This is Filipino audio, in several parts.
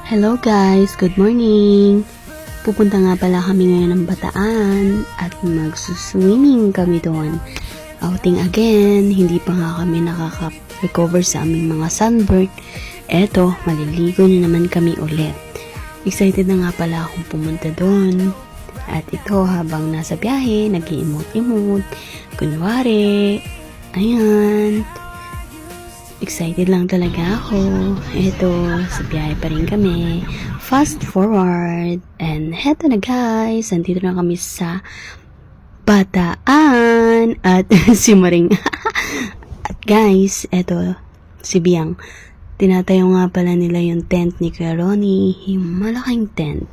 Hello guys, good morning! Pupunta nga pala kami ngayon ng Bataan at magsuswimming kami doon. Outing again, hindi pa nga kami nakaka-recover sa aming mga sunburn. Eto, maliligo na naman kami ulit. Excited na nga pala akong pumunta doon. At ito, habang nasa biyahe, nag-i-emote-emote. Kunwari, ayan. Excited lang talaga ako. Eto, sa biyahe pa rin kami. Fast forward. And heto na guys. Nandito na kami sa Bataan. At si Maring. At guys, eto, si Biang. Tinatayo nga pala nila yung tent ni Kuya Ronnie. Yung malaking tent.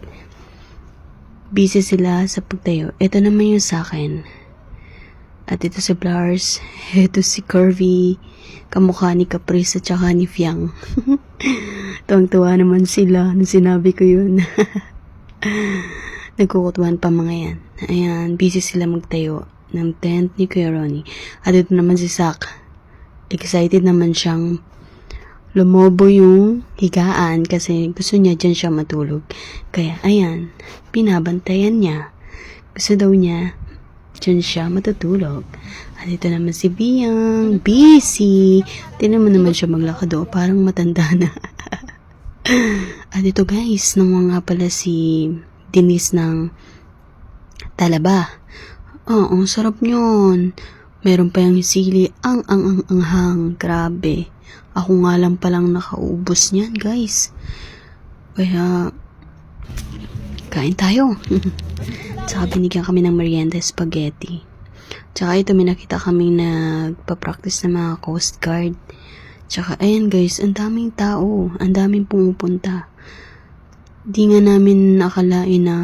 Busy sila sa pagtayo. Ito naman yung sa akin. At ito si Blars, ito si Curvy, kamukha ni Caprice at saka ni Fiang. Tuwang-tuwa naman sila nung sinabi ko yun. Nagkukutuan pa mga yan. Ayan, busy sila magtayo ng tent ni Kuya Ronnie. At ito naman si Zach. Excited naman siyang lumobo yung higaan kasi gusto niya dyan siya matulog. Kaya ayan, pinabantayan niya. Gusto daw niya dyan siya matutulog. At ito naman si Biang, busy. Tinan mo naman siya maglakad o, parang matanda na. At ito guys, nung nga pala si Denise ng Talaba. Oh, ang sarap nyon. Meron pa yung sili, anghang, grabe. Ako nga lang palang nakaubos niyan guys. Kaya, kain tayo. Tsaka binigyan kami ng merienda spaghetti. Tsaka ito may nakita kaming nagpa-practice ng mga Coast Guard. Tsaka ayan guys, ang daming tao. Ang daming pumupunta. Di nga namin nakalain na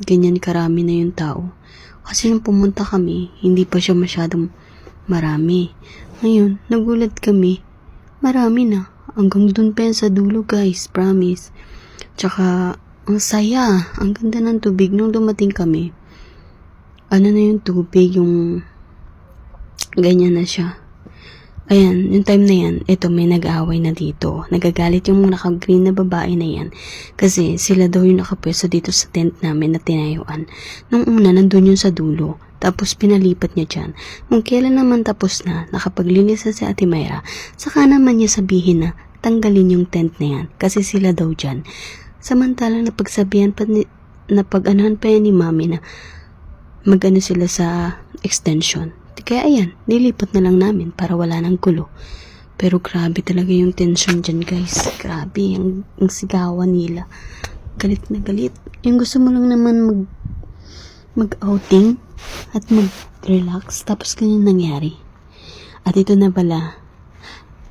ganyan karami na yung tao. Kasi nung pumunta kami, hindi pa siya masyadong marami. Ngayon, nagulat kami. Marami na. Hanggang dun pa yan sa dulo guys, promise. Tsaka ang saya. Ang ganda ng tubig. Nung dumating kami, ano na yung tubig, yung ganyan na siya. Ayan, yung time na yan, eto may nag-aaway na dito. Nagagalit yung naka-green na babae na yan. Kasi sila daw yung nakapwesto dito sa tent namin na tinayuan. Nung una, nandun yun sa dulo. Tapos pinalipat niya dyan. Kung kailan naman tapos na, nakapaglinis na si Ate Mayra, saka naman niya sabihin na tanggalin yung tent na yan. Kasi sila daw dyan. Samantalang napagsabihan pa napag-anuhan pa yan ni Mami na mag-ano sila sa extension. Kaya ayan, nilipat na lang namin para wala nang gulo. Pero grabe talaga yung tension dyan guys. Grabe, ang sigawan nila. Galit na galit. Yung gusto mo lang naman mag-outing at mag-relax. Tapos ganyan nangyari. At ito na pala,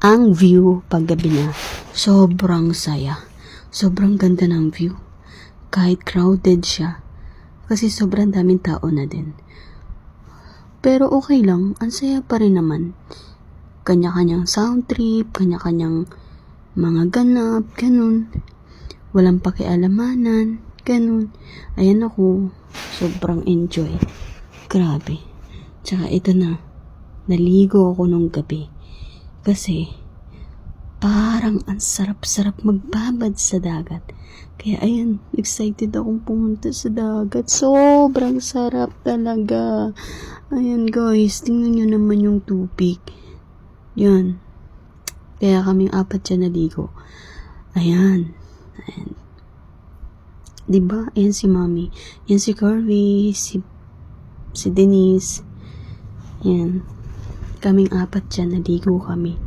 ang view paggabi na. Sobrang saya. Sobrang ganda ng view. Kahit crowded siya. Kasi sobrang daming tao na din. Pero okay lang. Ang saya pa rin naman. Kanya-kanyang sound trip. Kanya-kanyang mga ganap. Ganun. Walang pakialamanan. Ganun. Ayan ako. Sobrang enjoy. Grabe. Tsaka ito na. Naligo ako nung gabi. Kasi parang ang sarap-sarap magbabad sa dagat. Kaya ayan, excited akong pumunta sa dagat. Sobrang sarap talaga. Ayan guys, tingnan nyo naman yung tubig. Yan. Kaya kaming apat dyan naligo. Ayan. Ayan. Diba? Ayan si Mami. Ayan si Curvy. Si Denise. Ayan. Kaming apat dyan naligo kami.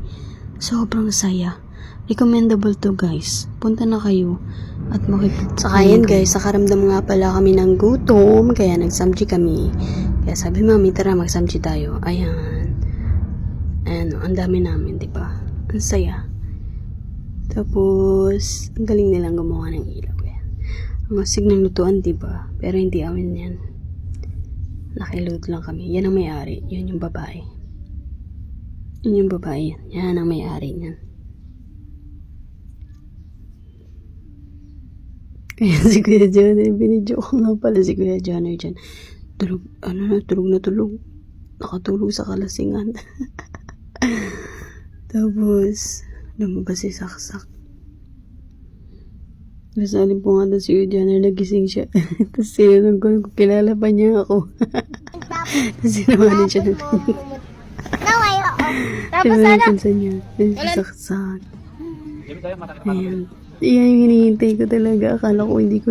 Sobrang saya. Recommendable to guys. Punta na kayo at makipag. Saka yan guys, nakaramdam nga pala kami ng gutom, kaya nagsamji kami. Kaya sabi Mami, tara magsamji tayo. Ayan. Ayan, ang dami namin, diba? Ang saya. Tapos, ang galing nilang gumawa ng ilaw. Yan. Ang asig ng lutuan, diba? Pero hindi amin yan. Nakiluto lang kami. Yan ang may-ari. Yan yung babae. Yan yung babae yan. Yan ang may-ari niyan. Kaya si Kuya Johnny, binidyo ko nga pala si Kuya Johnny dyan. Tulog na tulog. Nakatulog sa kalasingan. Tapos, lumabas si Saksak. Nasalin po nga doon si Ujana, nagising siya. Tapos sinunod ko, kilala pa niya ako. Tapos sinawanan siya ng Tapos ano? pinsan niya. Saksak. Ayan. Yan yung hinihintay ko talaga. Akala ko hindi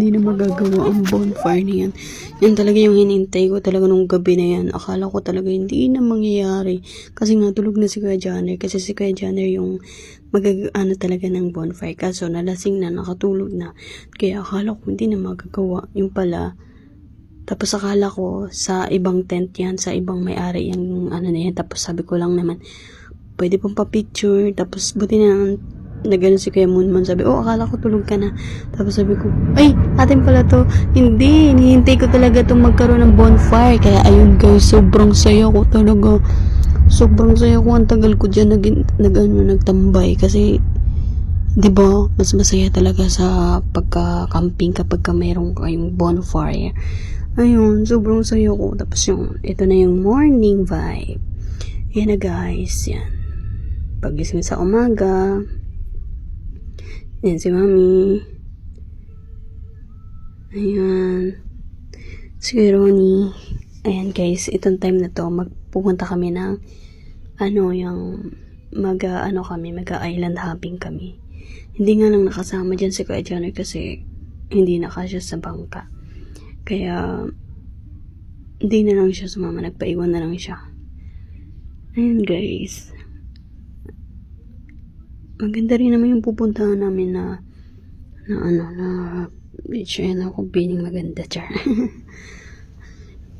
na magagawa ang bonfire na yan. Yan talaga yung hinihintay ko talaga nung gabi na yan. Akala ko talaga hindi na mangyayari. Kasi nga tulog na si Kuya Janner. Kasi si Kuya Janner yung ano talaga ng bonfire. Kaso nalasing na, nakatulog na. Kaya akala ko hindi na magagawa. Yung pala, tapos akala ko sa ibang tent yan, sa ibang may-ari yung ano na yan. Tapos sabi ko lang naman, pwede pong pa-picture. Tapos buti na nagano si Kuya Moonman, sabi, akala ko tulog ka na. Tapos sabi ko, ay, atin pala to. Hindi, hinihintay ko talaga itong magkaroon ng bonfire. Kaya ayun guys, sobrang saya ko talaga. Sobrang saya ko, ang tagal ko dyan nagtambay. Kasi, di ba, mas masaya talaga sa pagka-camping kapag mayroong kayong bonfire. Ayun, sobrang saya ko. Tapos ito na yung morning vibe. Yan na guys, yan. Pagising sa umaga, yan si Mami. Ayan. Si Ronnie. Ayan guys, itong time na to, magpupunta kami ng mag-island hopping kami. Hindi nga lang nakasama dyan si Kuya Janner kasi hindi nakasya sa bangka. Kaya, hindi na lang siya sumama. Nagpaiwan na lang siya. Ayan guys. Maganda rin naman yung pupuntahan namin na beach. Ayan ako, feeling maganda, char.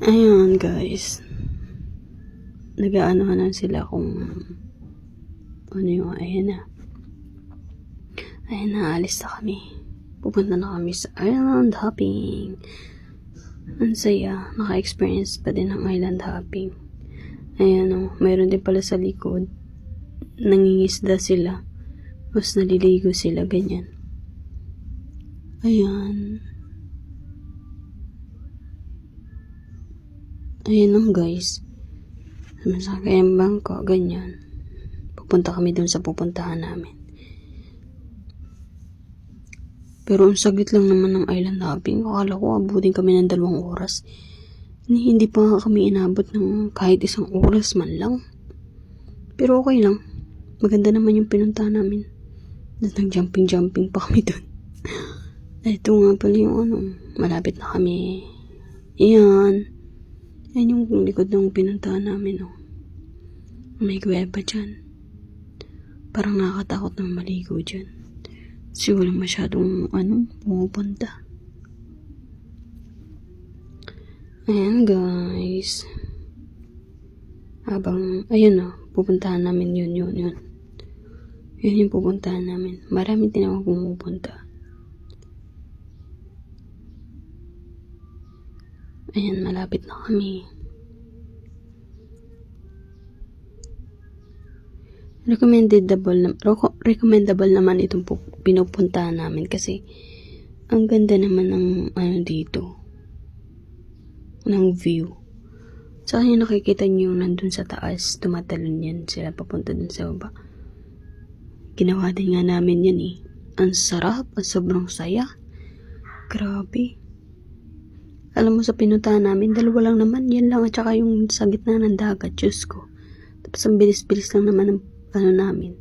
Ayan, guys. Nag-aanohan na sila kung ayan na. Ayan na, alis na kami. Pupunta na kami sa island hopping. Ang saya, naka-experience pa din ng island hopping. Ayan mayroon din pala sa likod. Nangingisda sila. Tapos naliligo sila, ganyan. Ayan. Ayan lang guys. Masakay ang bangko, ganyan. Pupunta kami dun sa pupuntahan namin. Pero ang saglit lang naman ng island hopping. Akala ko abutin kami ng 2 oras. Hindi pa kami inabot ng kahit 1 oras man lang. Pero okay lang. Maganda naman yung pinuntahan namin. Nag-jumping pa kami dun. Ito nga pala yung malapit na kami. Ayan. Ayan yung likod ng pinuntahan namin. May guweba dyan. Parang nakakatakot na maligo dyan. Kasi walang masyadong pumupunta. Ayan guys. Pupuntahan namin yun. Yun yung pupuntahan namin. Maraming tinawag pumupunta. Ayan, malapit na kami. Recommendable naman itong pinupuntahan namin kasi ang ganda naman ng dito. Ng view. Saan yung nakikita nyo nandun sa taas, tumatalon yan sila papunta dun sa baba. Ginawa din nga namin yan eh. Ang sarap, ang sobrang saya. Grabe. Alam mo sa pinuntahan namin, 2 lang naman. Yan lang at saka yung sa gitna ng dagat, Diyos ko. Tapos ang bilis-bilis lang naman ng namin.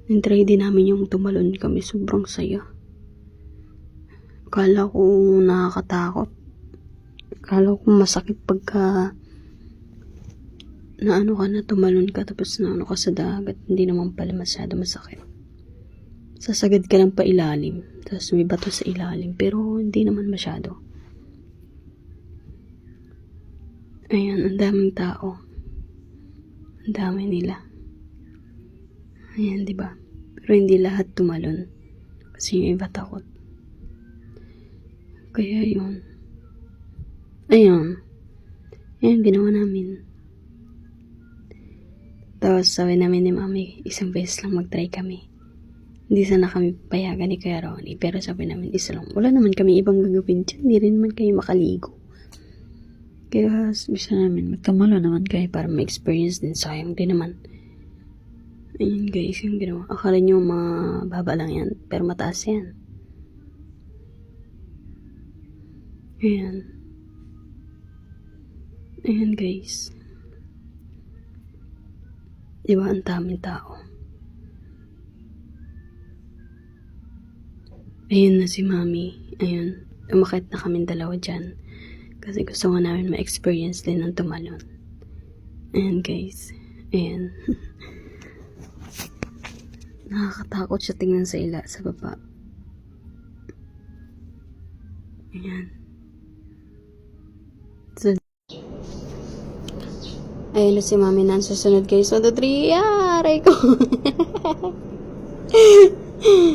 Nintry din namin yung tumalon kami. Sobrang saya. Akala ko nakakatakot. Akala ko masakit pagka tumalon ka tapos ka sa dagat. Hindi naman pala masyado masakit. Sasagad ka lang pa ilalim. Tapos may bato sa ilalim. Pero hindi naman masyado. Ayan, ang daming tao. Ang dami nila. Ayan, diba? Pero hindi lahat tumalon. Kasi yung iba takot. Kaya yun. Ayan. Ayan, ginawa namin. Tapos sabi namin ni Mami, 1 beses lang mag-try kami. Hindi sana kami payagan ni Kuya Ronnie. Pero sabi namin, 1 lang. Wala naman kami ibang gagawin dyan. Hindi rin naman kayo makaligo. Kaya gusto namin, magtamalo naman kayo para ma-experience din. Sayang din naman. Ayun guys, yung ginawa. Akala nyo mababa lang yan, pero mataas yan. Ayan. Ayan guys. Diba ang daming tao? Ayun na si Mami. Ayun. Umakit na kami dalawa dyan. Kasi gusto nga namin ma-experience din ng tumalon. Ayan guys. Ayan. Nakakatakot siya tingnan sa sa baba. Ayan. So, ayun na si Mami na ang susunod guys. 1, 2, 3. Aray ko.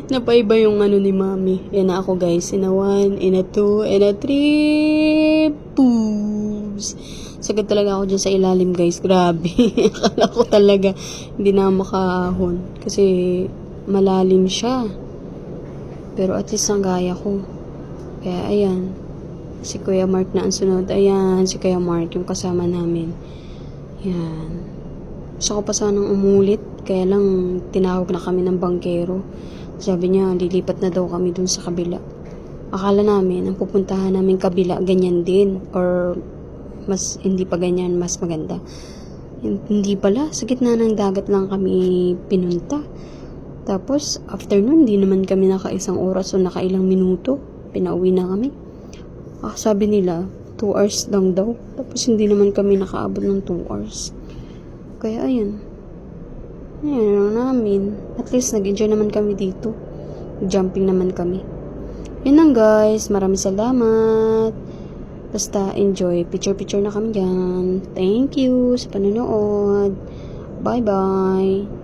Napaiba yung ni Mami. Yan na ako guys. In a 1, in a 2, in a 3. Poops. Sagad talaga ako dyan sa ilalim guys. Grabe. Akala ko talaga hindi na makaahon. Kasi malalim siya. Pero at least ang gaya ko. Kaya ayan. Si Kuya Mark na ang sunod. Ayan. Si Kuya Mark yung kasama namin. Yan. Gusto ko pa sanang umulit. Kaya lang tinawag na kami ng bangkero. Sabi niya lilipat na daw kami dun sa kabila. Akala namin ang pupuntahan namin kabila ganyan din. Or mas hindi pa ganyan, mas maganda. Hindi pala, sa gitna ng dagat lang kami pinunta. Tapos, after nun, hindi naman kami naka-1 oras o naka-ilang minuto. Pinauwi na kami. Sabi nila, 2 hours lang daw. Tapos, hindi naman kami nakaabot ng 2 hours. Kaya, ayun. Ayun namin. At least, nag-enjoy naman kami dito. Jumping naman kami. Yun lang guys. Maraming salamat. Basta enjoy. Picture-picture na kami dyan. Thank you sa panonood. Bye-bye.